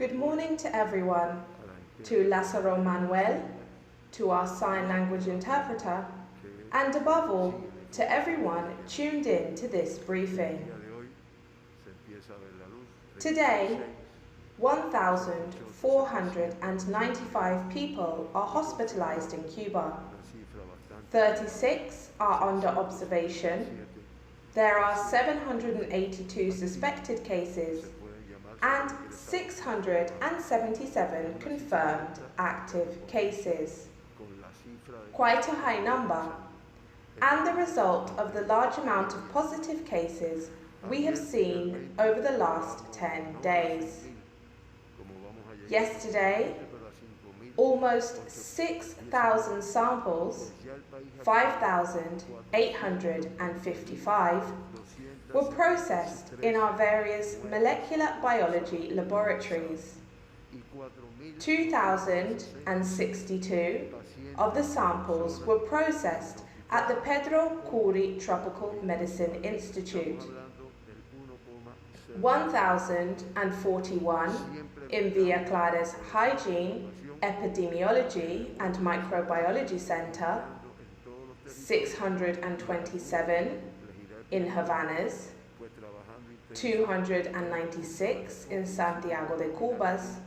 Good morning to everyone, to Lázaro Manuel, to our sign language interpreter, and above all, to everyone tuned in to this briefing. Today, 1,495 people are hospitalized in Cuba. 36 are under observation. There are 782 suspected cases and 677 confirmed active cases. Quite a high number, and the result of the large amount of positive cases we have seen over the last 10 days. Yesterday, almost 6,000 samples, 5,855, were processed in our various molecular biology laboratories. 2,062 of the samples were processed at the Pedro Curi Tropical Medicine Institute, 1,041 in Villa Clara's Hygiene, Epidemiology and Microbiology Center, 627 in Havana's, 296 in Santiago de Cuba's,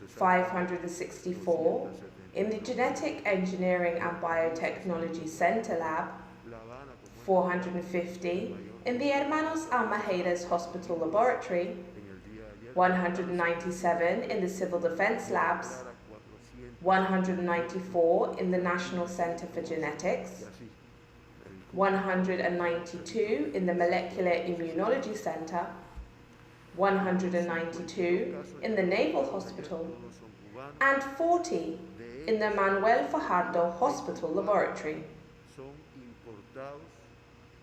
564 in the Genetic Engineering and Biotechnology Center Lab, 450 in the Hermanos Almajeira's Hospital Laboratory, 197 in the Civil Defense Labs, 194 in the National Center for Genetics, 192 in the Molecular Immunology Center, 192 in the Naval Hospital, and 40 in the Manuel Fajardo Hospital Laboratory.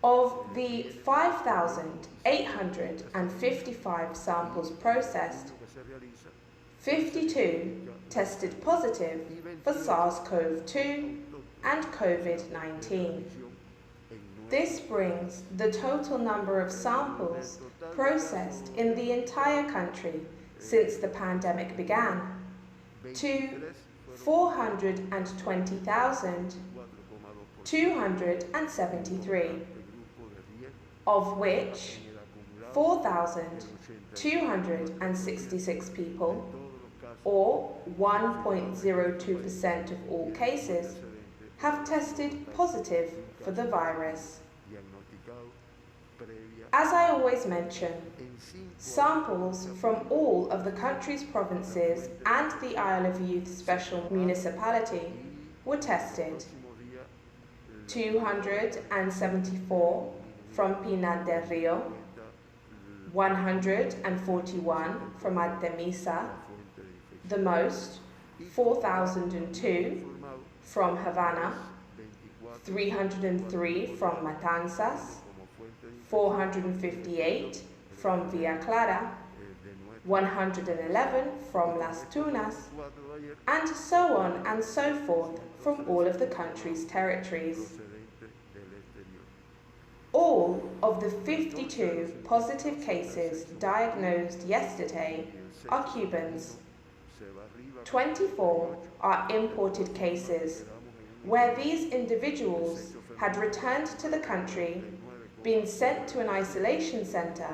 Of the 5,855 samples processed, 52 tested positive for SARS-CoV-2 and COVID-19. This brings the total number of samples processed in the entire country since the pandemic began to 420,273, of which 4,266 people, or 1.02% of all cases, have tested positive for the virus. As I always mention, samples from all of the country's provinces and the Isle of Youth Special Municipality were tested. 274 from Pinar del Rio, 141 from Artemisa, the most, 4,002 from Havana, 303 from Matanzas, 458 from Villa Clara, 111 from Las Tunas, and so on and so forth from all of the country's territories. All of the 52 positive cases diagnosed yesterday are Cubans. 24 are imported cases, where these individuals had returned to the country, been sent to an isolation center,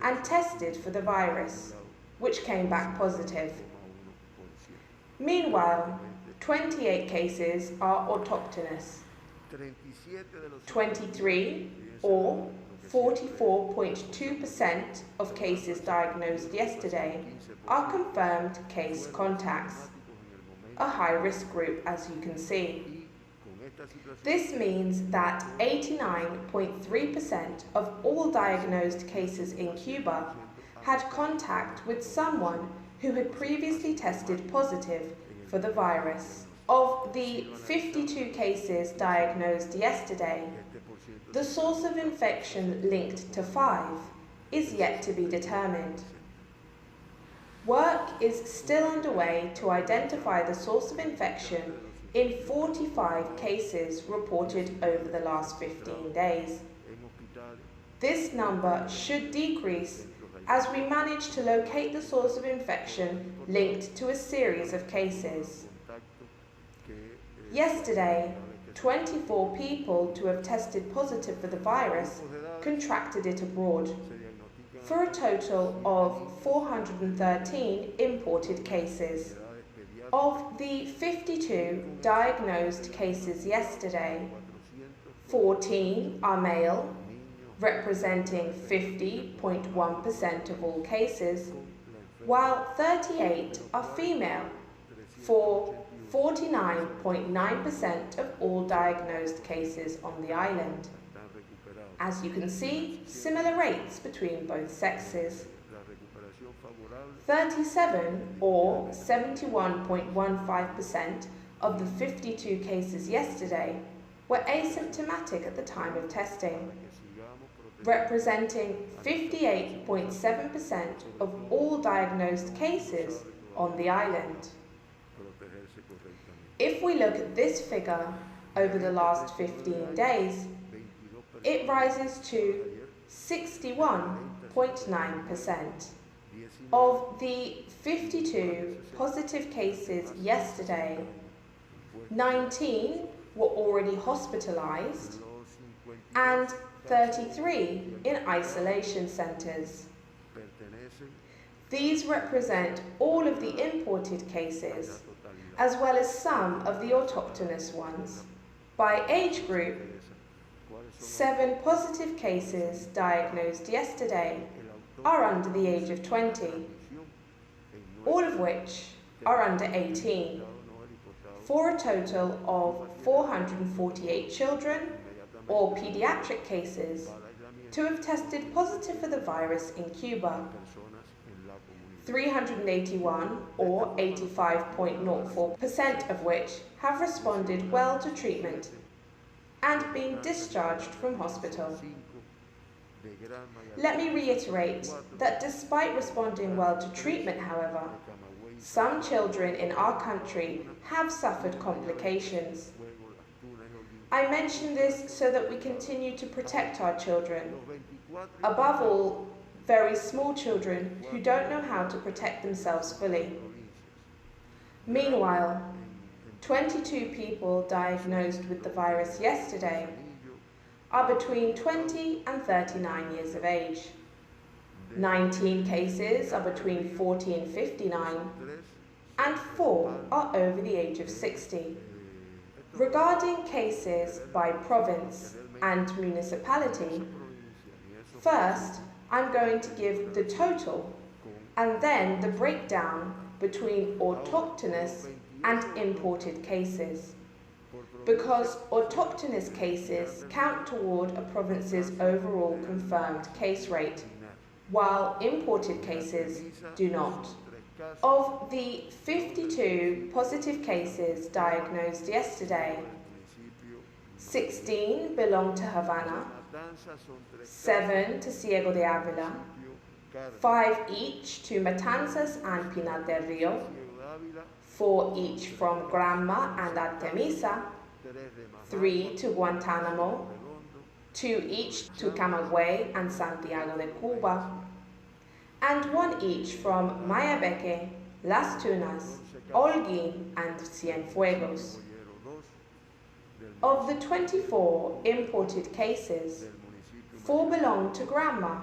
and tested for the virus, which came back positive. Meanwhile, 28 cases are autochthonous. 23, or 44.2% of cases diagnosed yesterday, are confirmed case contacts, a high-risk group as you can see. This means that 89.3% of all diagnosed cases in Cuba had contact with someone who had previously tested positive for the virus. Of the 52 cases diagnosed yesterday, the source of infection linked to 5 is yet to be determined. Work is still underway to identify the source of infection in 45 cases reported over the last 15 days. This number should decrease as we managed to locate the source of infection linked to a series of cases. Yesterday, 24 people to have tested positive for the virus contracted it abroad, for a total of 413 imported cases. Of the 52 diagnosed cases yesterday, 14 are male, representing 50.1% of all cases, while 38 are female, for 49.9% of all diagnosed cases on the island. As you can see, similar rates between both sexes. 37 or 71.15% of the 52 cases yesterday were asymptomatic at the time of testing, representing 58.7% of all diagnosed cases on the island. If we look at this figure over the last 15 days, it rises to 61.9%. Of the 52 positive cases yesterday, 19 were already hospitalized and 33 in isolation centers. These represent all of the imported cases, as well as some of the autochthonous ones. By age group, 7 positive cases diagnosed yesterday are under the age of 20, all of which are under 18, for a total of 448 children or pediatric cases to have tested positive for the virus in Cuba. 381 or 85.04% of which have responded well to treatment and been discharged from hospital. Let me reiterate that despite responding well to treatment, however, some children in our country have suffered complications. I mention this so that we continue to protect our children, above all, very small children who don't know how to protect themselves fully. Meanwhile, 22 people diagnosed with the virus yesterday are between 20 and 39 years of age. 19 cases are between 40 and 59, and 4 are over the age of 60. Regarding cases by province and municipality, first I'm going to give the total and then the breakdown between autochthonous and imported cases, because autochthonous cases count toward a province's overall confirmed case rate, while imported cases do not. Of the 52 positive cases diagnosed yesterday, 16 belong to Havana, 7 to Ciego de Ávila, 5 each to Matanzas and Pinar del Rio, 4 each from Granma and Artemisa, 3 to Guantánamo, 2 each to Camagüey and Santiago de Cuba, and 1 each from Mayabeque, Las Tunas, Holguín and Cienfuegos. Of the 24 imported cases, 4 belong to Granma,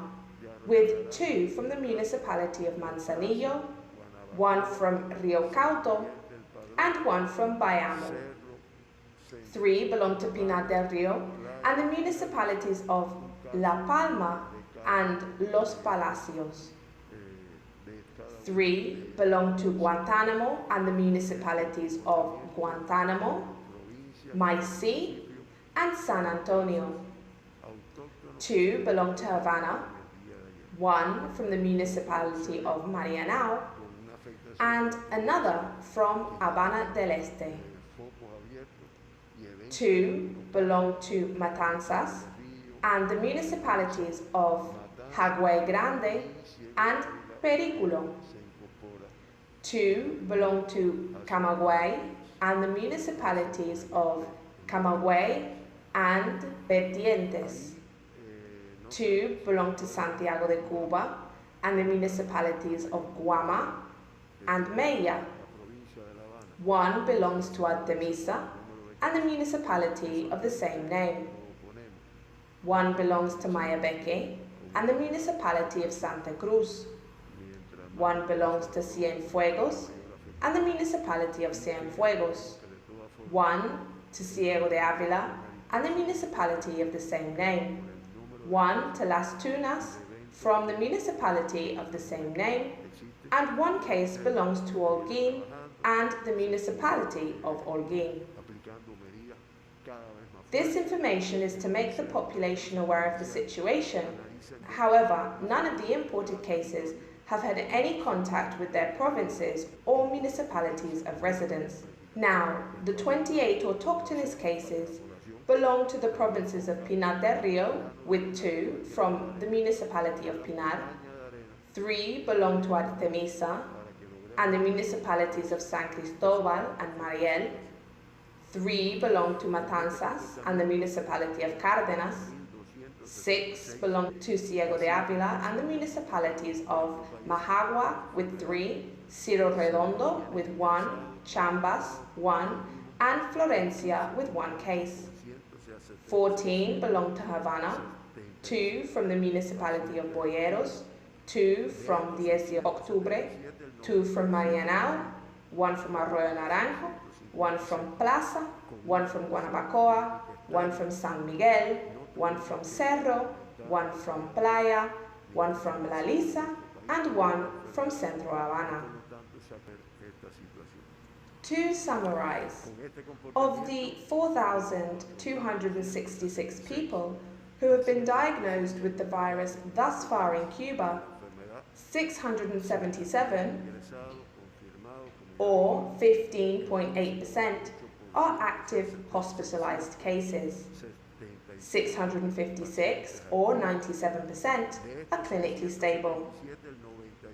with 2 from the municipality of Manzanillo, 1 from Rio Cauto, and 1 from Bayamo. 3 belong to Pinar del Rio and the municipalities of La Palma and Los Palacios. 3 belong to Guantánamo and the municipalities of Guantánamo, Maicí, and San Antonio. 2 belong to Havana, 1 from the municipality of Marianao, and another from Habana del Este. 2 belong to Matanzas and the municipalities of Jagüey Grande and Periculo. 2 belong to Camagüey and the municipalities of Camagüey and Vertientes. 2 belong to Santiago de Cuba and the municipalities of Guama and Mella. One belongs to Artemisa and the municipality of the same name. One belongs to Mayabeque and the municipality of Santa Cruz. One belongs to Cienfuegos and the municipality of Cienfuegos. One to Ciego de Ávila and the municipality of the same name. One to Las Tunas from the municipality of the same name, and one case belongs to Holguín and the municipality of Holguín. This information is to make the population aware of the situation. However, none of the imported cases have had any contact with their provinces or municipalities of residence. Now, the 28 autochthonous cases belong to the provinces of Pinar del Rio, with 2 from the municipality of Pinar. 3 belong to Artemisa and the municipalities of San Cristobal and Mariel. 3 belong to Matanzas and the municipality of Cárdenas. 6 belong to Ciego de Ávila and the municipalities of Majagua with 3, Cerro Redondo with 1, Chambas 1, and Florencia with 1 case. 14 belong to Havana, 2 from the municipality of Boyeros, 2 from 10 de Octubre, 2 from Marianao, 1 from Arroyo Naranjo, 1 from Plaza, 1 from Guanabacoa, 1 from San Miguel, 1 from Cerro, 1 from Playa, 1 from La Lisa, and 1 from Centro Habana. To summarize, of the 4,266 people who have been diagnosed with the virus thus far in Cuba, 677, or 15.8%, are active hospitalized cases. 656, or 97%, are clinically stable.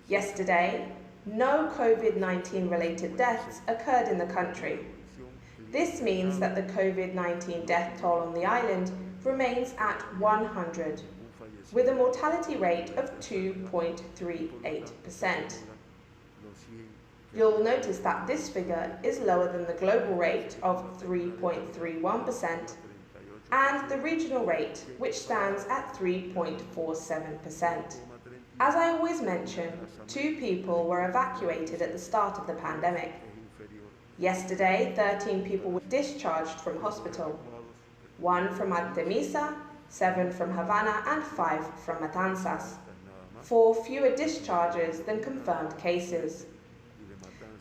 Yesterday, no COVID-19 related deaths occurred in the country. This means that the COVID-19 death toll on the island remains at 100, with a mortality rate of 2.38%. You'll notice that this figure is lower than the global rate of 3.31% and the regional rate, which stands at 3.47%. As I always mention, 2 people were evacuated at the start of the pandemic. Yesterday, 13 people were discharged from hospital, 1 from Artemisa, 7 from Havana, and 5 from Matanzas. 4 fewer discharges than confirmed cases.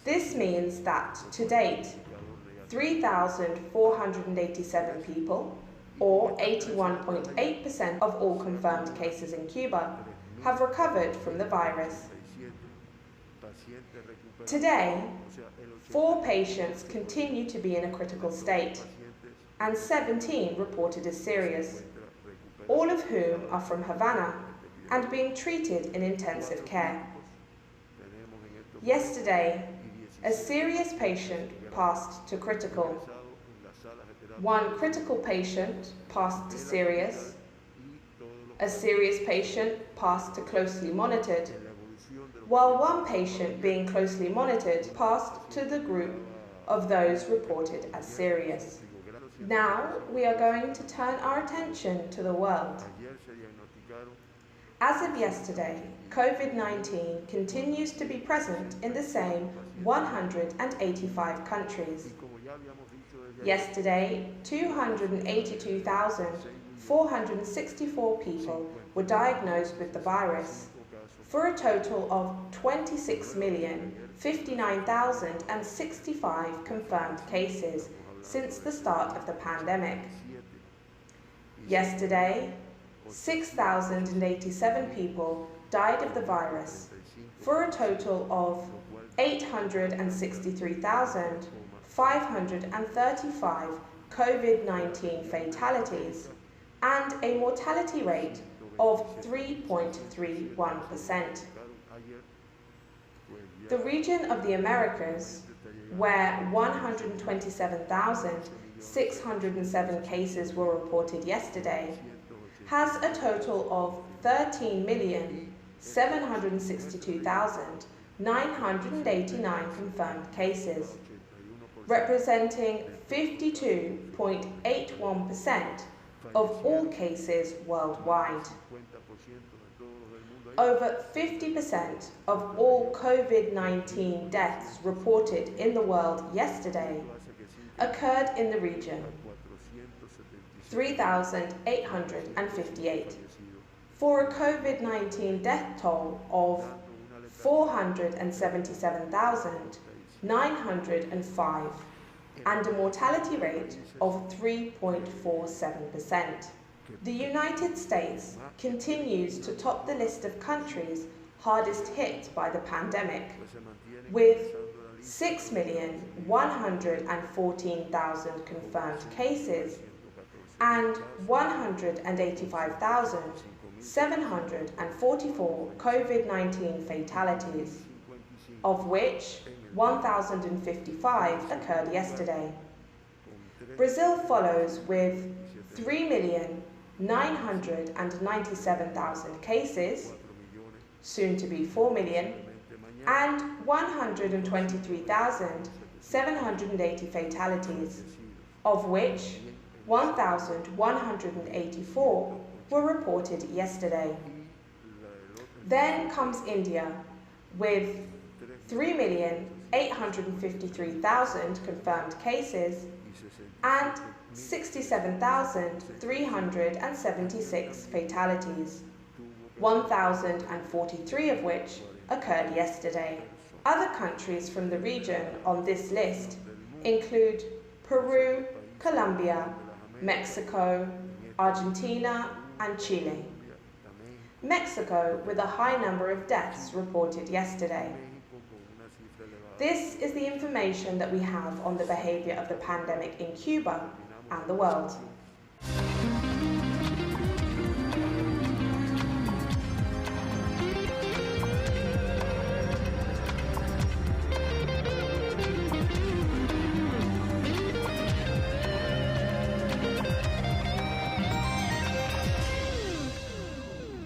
This means that, to date, 3,487 people, or 81.8% of all confirmed cases in Cuba, have recovered from the virus. Today, 4 patients continue to be in a critical state, and 17 reported as serious, all of whom are from Havana and being treated in intensive care. Yesterday, a serious patient passed to critical. 1 critical patient passed to serious. A serious patient passed to closely monitored, while 1 patient being closely monitored passed to the group of those reported as serious. Now we are going to turn our attention to the world. As of yesterday, COVID-19 continues to be present in the same 185 countries. Yesterday, 282,464 people were diagnosed with the virus, for a total of 26,059,065 confirmed cases since the start of the pandemic. Yesterday, 6,087 people died of the virus, for a total of 863,535 COVID-19 fatalities and a mortality rate of 3.31%. The region of the Americas, where 127,607 cases were reported yesterday, has a total of 13,000,000 762,989 confirmed cases, representing 52.81% of all cases worldwide. Over 50% of all COVID-19 deaths reported in the world yesterday occurred in the region, 3,858, for a COVID-19 death toll of 477,905 and a mortality rate of 3.47%. The United States continues to top the list of countries hardest hit by the pandemic, with 6,114,000 confirmed cases and 185,744 COVID-19 fatalities, of which 1,055 occurred yesterday. Brazil follows with 3,997,000 cases, soon to be 4 million, and 123,780 fatalities, of which 1,184 were reported yesterday. Then comes India with 3,853,000 confirmed cases and 67,376 fatalities, 1,043 of which occurred yesterday. Other countries from the region on this list include Peru, Colombia, Mexico, Argentina, and Chile. Mexico with a high number of deaths reported yesterday. This is the information that we have on the behavior of the pandemic in Cuba and the world.